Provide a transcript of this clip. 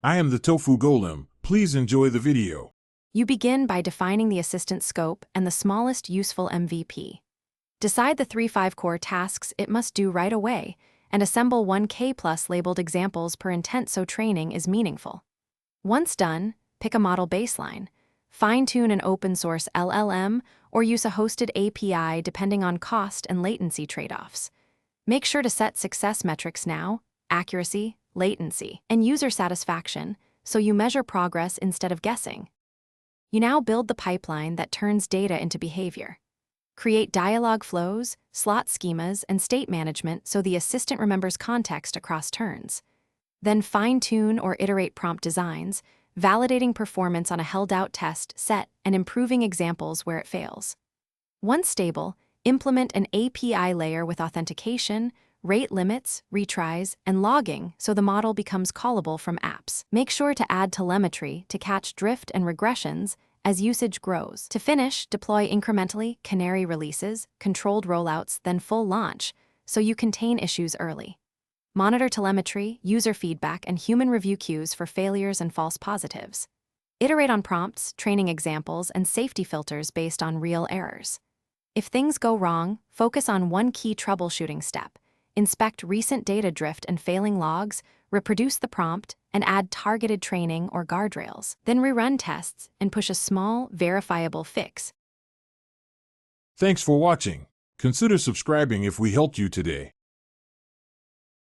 I am the Tofu Golem. Please enjoy the video. You begin by defining the assistant scope and the smallest useful MVP. Decide the 3-5 core tasks it must do right away, and assemble 1K+ labeled examples per intent so training is meaningful. Once done, pick a model baseline. Fine-tune an open-source LLM or use a hosted API depending on cost and latency trade-offs. Make sure to set success metrics now: accuracy, latency, and user satisfaction, so you measure progress instead of guessing. You now build the pipeline that turns data into behavior. Create dialogue flows, slot schemas, and state management so the assistant remembers context across turns. Then fine-tune or iterate prompt designs, validating performance on a held-out test set and improving examples where it fails. Once stable, implement an API layer with authentication, rate limits, retries, and logging so the model becomes callable from apps. Make sure to add telemetry to catch drift and regressions as usage grows. To finish, deploy incrementally, canary releases, controlled rollouts, then full launch, so you contain issues early. Monitor telemetry, user feedback, and human review queues for failures and false positives. Iterate on prompts, training examples, and safety filters based on real errors. If things go wrong, focus on one key troubleshooting step. Inspect recent data drift and failing logs, reproduce the prompt, and add targeted training or guardrails. Then rerun tests and push a small, verifiable fix. Thanks for watching. Consider subscribing if we helped you today.